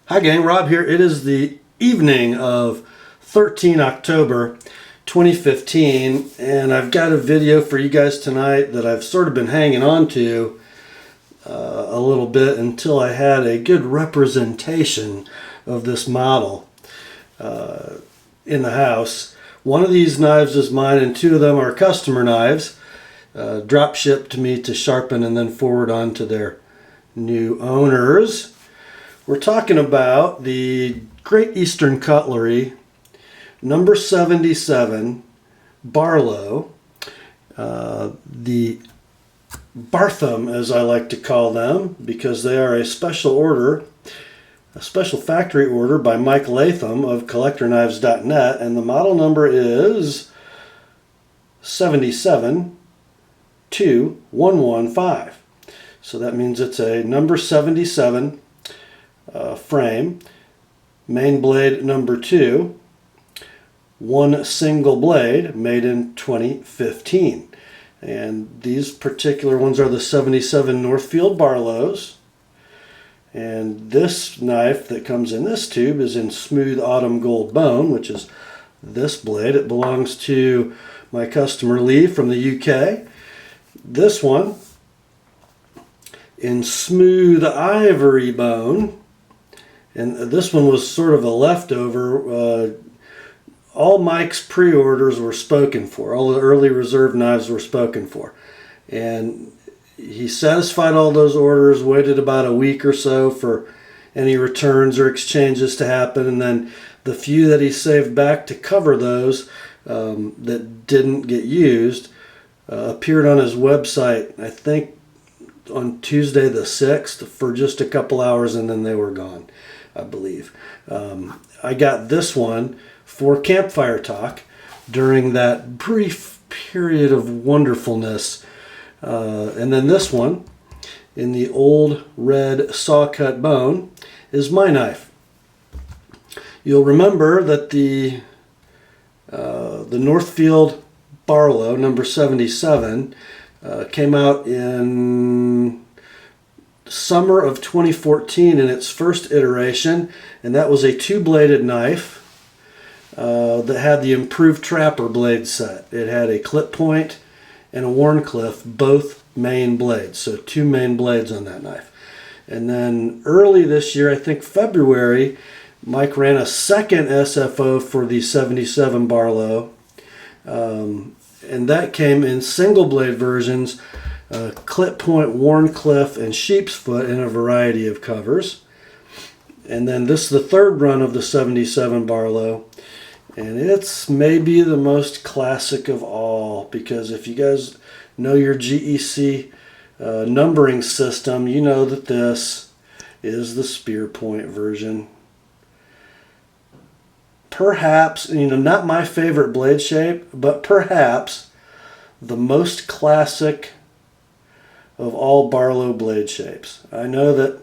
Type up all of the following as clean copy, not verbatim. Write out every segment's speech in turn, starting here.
Hi gang, Rob here. It is the evening of 13 October 2015 and I've got a video for you guys tonight that I've sort of been hanging on to a little bit until I had a good representation of this model in the house. One of these knives is mine and two of them are customer knives, drop shipped to me to sharpen and then forward on to their new owners. We're talking about the Great Eastern Cutlery, number 77, Barlow, the Bartham as I like to call them, because they are a special order, a special factory order by Mike Latham of CollectorKnives.net, and the model number is 772-115. So that means it's a number 77 frame, main blade number 2, one single blade, made in 2015. And these particular ones are the 77 Northfield Barlows. And this knife that comes in this tube is in smooth autumn gold bone, which is this blade. It belongs to my customer Lee from the UK. This one in smooth ivory bone. And this one was sort of a leftover. All Mike's pre-orders were spoken for. All the early reserve knives were spoken for. And he satisfied all those orders, waited about a week or so for any returns or exchanges to happen. And then the few that he saved back to cover those that didn't get used appeared on his website, I think, on Tuesday the 6th for just a couple hours, and then they were gone, I believe. I got this one for campfire talk during that brief period of wonderfulness. And then this one in the old red saw cut bone is my knife. You'll remember that the Northfield Barlow number 77 came out in summer of 2014 in its first iteration, and that was a two-bladed knife that had the improved trapper blade set. It had a clip point and a Wharncliffe, both main blades, so two main blades on that knife. And then early this year, I think February, Mike ran a second SFO for the 77 Barlow, and that came in single blade versions, clip point, Wharncliffe, and sheep's foot in a variety of covers. And then this is the third run of the 77 Barlow, and it's maybe the most classic of all, because if you guys know your GEC numbering system, you know that this is the spear point version. Perhaps, not my favorite blade shape, but perhaps the most classic of all Barlow blade shapes. I know that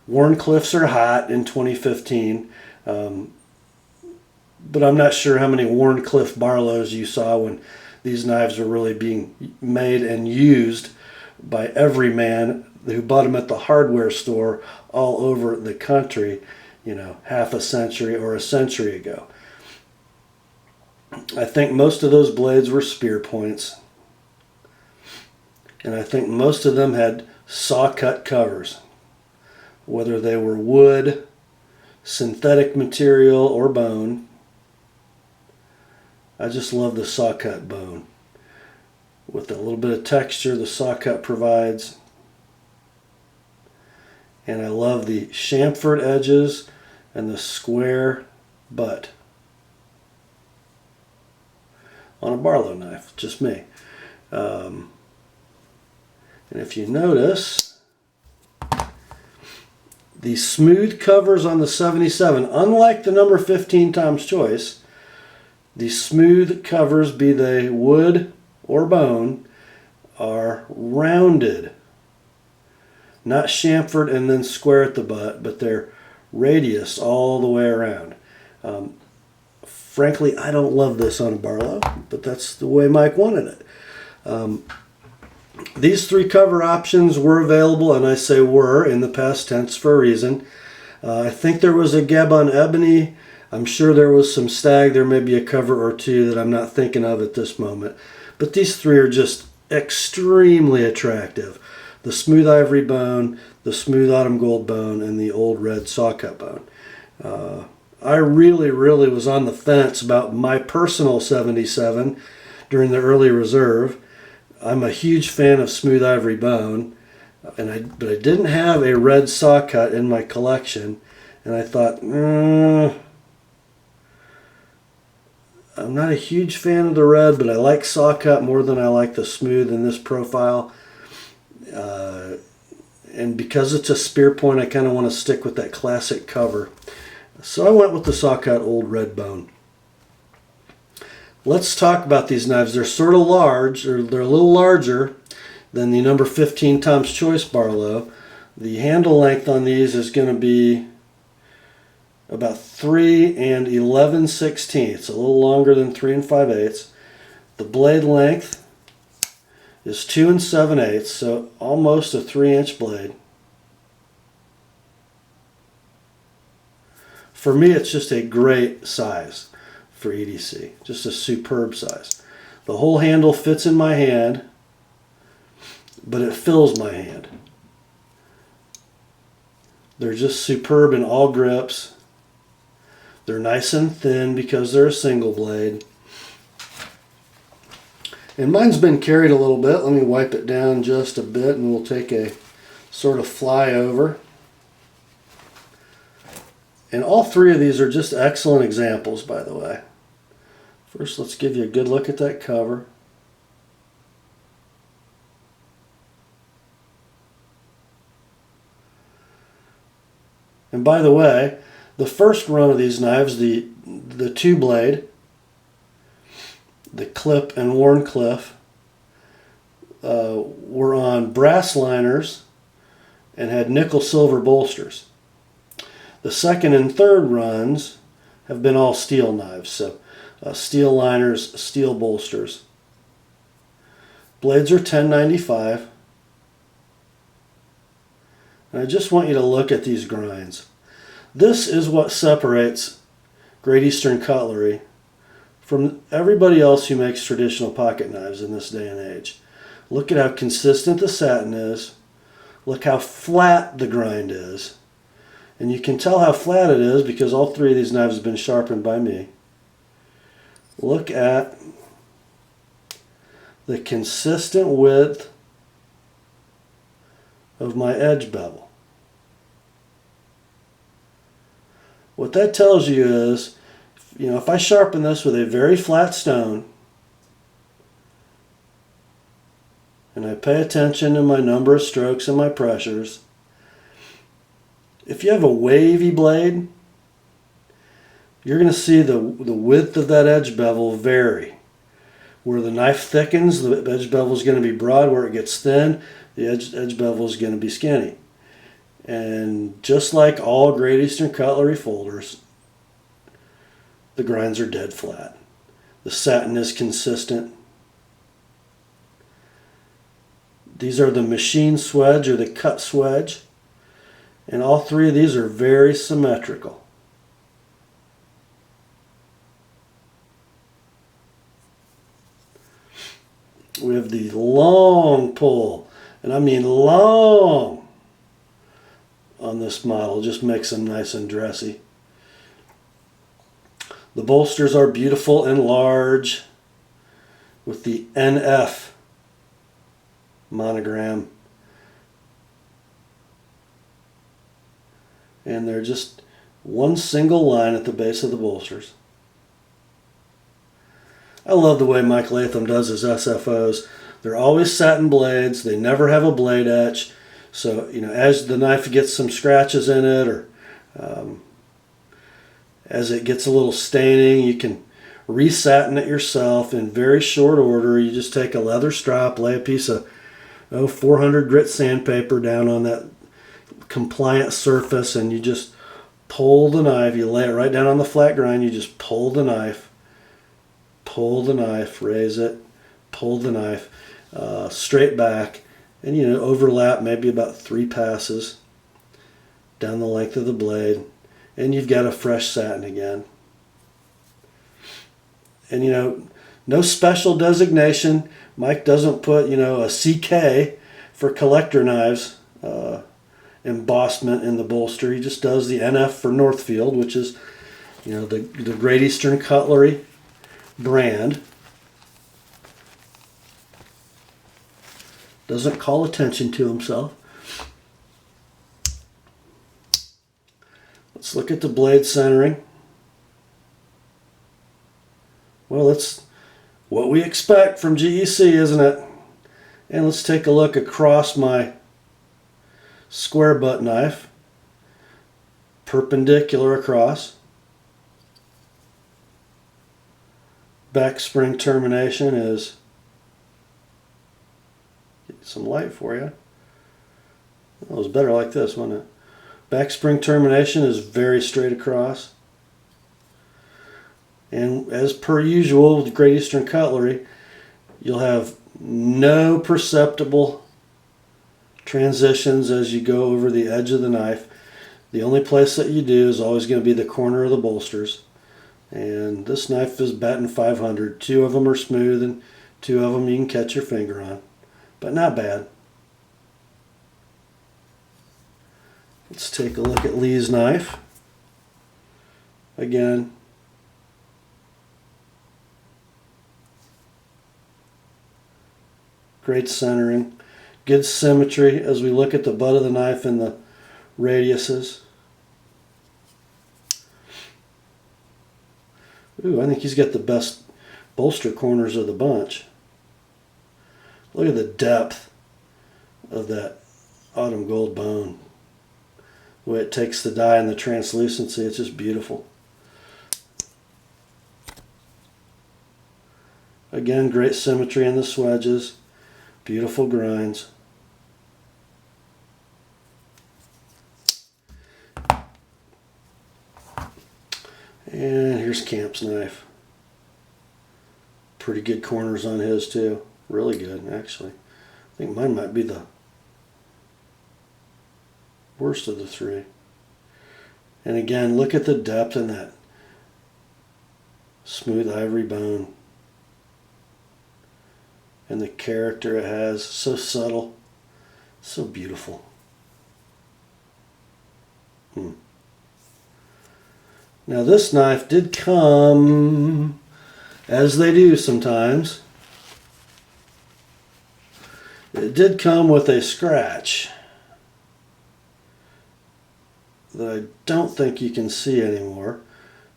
Wharncliffes are hot in 2015, but I'm not sure how many Wharncliffe Barlows you saw when these knives were really being made and used by every man who bought them at the hardware store all over the country, half a century or a century ago. I think most of those blades were spear points. And I think most of them had saw-cut covers, whether they were wood, synthetic material, or bone. I just love the saw-cut bone with a little bit of texture the saw-cut provides. And I love the chamfered edges and the square butt on a Barlow knife, just me. And if you notice, the smooth covers on the 77, unlike the number 15 Tom's Choice, the smooth covers, be they wood or bone, are rounded. Not chamfered and then square at the butt, but they're radius all the way around. Frankly, I don't love this on a Barlow, but that's the way Mike wanted it. These three cover options were available, and I say were in the past tense for a reason. I think there was a Gabon ebony. I'm sure there was some stag. There may be a cover or two that I'm not thinking of at this moment. But these three are just extremely attractive. The smooth ivory bone, the smooth autumn gold bone, and the old red sawcut bone. I really was on the fence about my personal 77 during the early reserve. I'm a huge fan of smooth ivory bone, but I didn't have a red sawcut in my collection, and I thought, I'm not a huge fan of the red, but I like sawcut more than I like the smooth in this profile. And because it's a spear point, I kind of want to stick with that classic cover. So I went with the sawcut old red bone. Let's talk about these knives. They're sort of large, or they're a little larger than the number 15 Tom's Choice Barlow. The handle length on these is going to be about 3 11/16, a little longer than 3 5/8. The blade length is 2 7/8, so almost a 3-inch blade. For me, it's just a great size for EDC, just a superb size. The whole handle fits in my hand, but it fills my hand. They're just superb in all grips. They're nice and thin because they're a single blade. And mine's been carried a little bit. Let me wipe it down just a bit and we'll take a sort of flyover. And all three of these are just excellent examples, by the way. First, let's give you a good look at that cover. And by the way, the first run of these knives, the two blade, the clip and Warncliffe, were on brass liners and had nickel silver bolsters. The second and third runs have been all steel knives, so steel liners, steel bolsters. Blades are 1095. And I just want you to look at these grinds. This is what separates Great Eastern Cutlery from everybody else who makes traditional pocket knives in this day and age. Look at how consistent the satin is. Look how flat the grind is. And you can tell how flat it is because all three of these knives have been sharpened by me. Look at the consistent width of my edge bevel. What that tells you is, if I sharpen this with a very flat stone and I pay attention to my number of strokes and my pressures, if you have a wavy blade, you're going to see the width of that edge bevel vary. Where the knife thickens, the edge bevel is going to be broad. Where it gets thin, the edge bevel is going to be skinny. And just like all Great Eastern Cutlery folders, the grinds are dead flat. The satin is consistent. These are the machine swedge or the cut swedge. And all three of these are very symmetrical. We have the long pull, and I mean long, on this model. Just makes them nice and dressy. The bolsters are beautiful and large with the NF monogram. And they're just one single line at the base of the bolsters. I love the way Mike Latham does his SFOs. They're always satin blades. They never have a blade etch. So, as the knife gets some scratches in it or as it gets a little staining, you can resatin it yourself in very short order. You just take a leather strap, lay a piece of 400 grit sandpaper down on that compliant surface, and you just pull the knife. You lay it right down on the flat grind. You just pull the knife, raise it, pull the knife straight back, and overlap maybe about 3 passes. down the length of the blade, and you've got a fresh satin again. And no special designation. Mike doesn't put a CK for collector knives embossment in the bolster. He just does the NF for Northfield, which is the Great Eastern Cutlery brand. Doesn't call attention to himself. Let's look at the blade centering. Well, that's what we expect from GEC, isn't it? And let's take a look across my square butt knife, perpendicular across. Back spring termination is, get some light for you. It was better like this, wasn't it? Back spring termination is very straight across. And as per usual with Great Eastern Cutlery, you'll have no perceptible transitions as you go over the edge of the knife. The only place that you do is always going to be the corner of the bolsters. And this knife is batting 500. 2 of them are smooth and 2 of them you can catch your finger on. But not bad. Let's take a look at Lee's knife. Again, great centering, good symmetry as we look at the butt of the knife and the radiuses. Ooh, I think he's got the best bolster corners of the bunch. Look at the depth of that autumn gold bone. The way it takes the dye and the translucency, it's just beautiful. Again, great symmetry in the swedges. Beautiful grinds. And here's Camp's knife. Pretty good corners on his too. Really good, actually. I think mine might be the worst of the 3. And again, look at the depth in that smooth ivory bone. And the character it has, so subtle, so beautiful. Now this knife did come, as they do sometimes, it did come with a scratch that I don't think you can see anymore,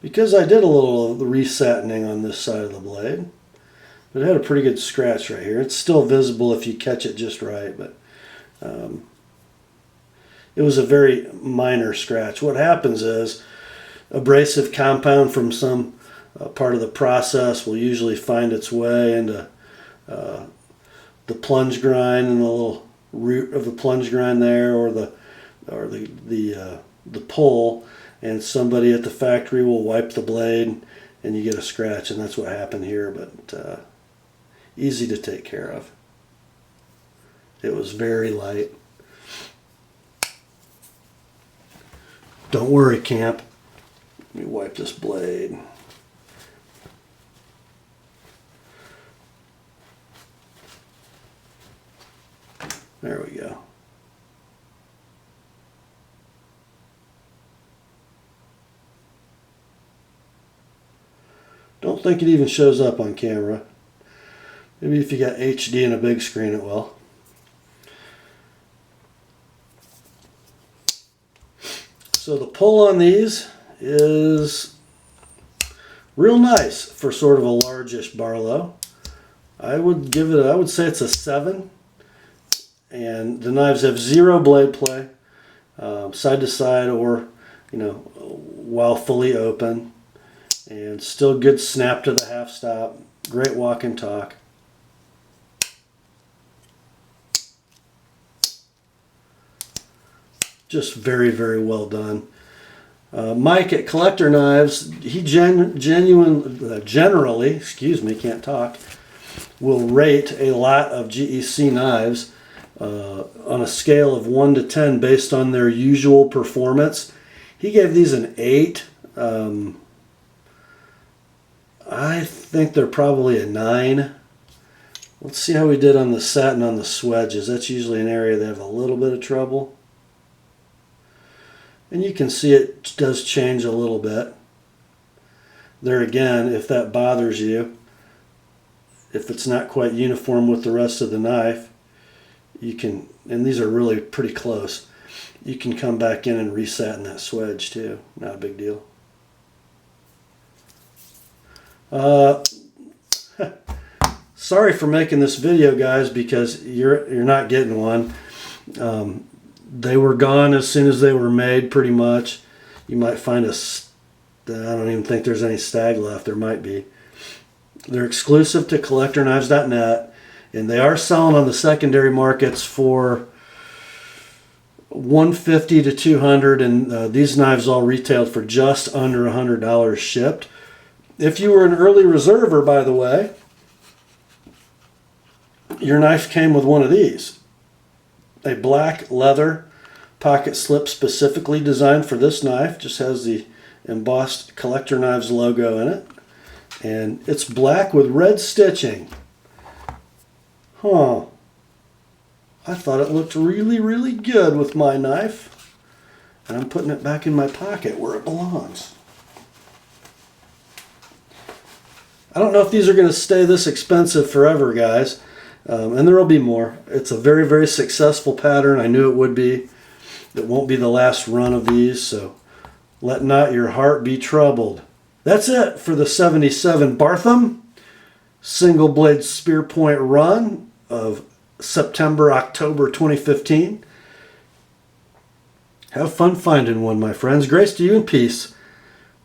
because I did a little resatining on this side of the blade. But it had a pretty good scratch right here. It's still visible if you catch it just right, but it was a very minor scratch. What happens is abrasive compound from some part of the process will usually find its way into the plunge grind and the little root of the plunge grind there, or the pull, and somebody at the factory will wipe the blade and you get a scratch, and that's what happened here. But easy to take care of. It was very light. Don't worry, Camp. Let me wipe this blade. There we go. Don't think it even shows up on camera. Maybe if you got HD and a big screen it will. So the pull on these is real nice for sort of a largish Barlow. I would say it's a 7. And the knives have 0 blade play, side to side or, while fully open. And still good snap to the half stop. Great walk and talk. Just very, very well done. Mike at Collector Knives, he generally, excuse me, can't talk, will rate a lot of GEC knives on a scale of 1 to 10 based on their usual performance. He gave these an 8. I think they're probably a 9. Let's see how we did on the satin on the swedges. That's usually an area they have a little bit of trouble. And you can see it does change a little bit. There again, if that bothers you, if it's not quite uniform with the rest of the knife, you can, and these are really pretty close, you can come back in and resatin that swedge too. Not a big deal. Sorry for making this video, guys, because you're not getting one. They were gone as soon as they were made, pretty much. You might find I don't even think there's any stag left. There might be. They're exclusive to collectorknives.net, and they are selling on the secondary markets for $150 to $200, and these knives all retailed for just under $100 shipped. If you were an early reserver, by the way, your knife came with one of these. A black leather pocket slip specifically designed for this knife. Just has the embossed Collector Knives logo in it. And it's black with red stitching. Huh. I thought it looked really, really good with my knife. And I'm putting it back in my pocket where it belongs. I don't know if these are going to stay this expensive forever, guys. And there will be more. It's a very, very successful pattern. I knew it would be. It won't be the last run of these, so let not your heart be troubled. That's it for the 77 Bartham single blade spear point run of September, October 2015. Have fun finding one, my friends. Grace to you and peace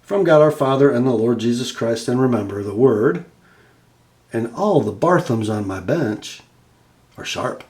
from God our Father and the Lord Jesus Christ. And remember, the Word and all the Barthams on my bench are sharp.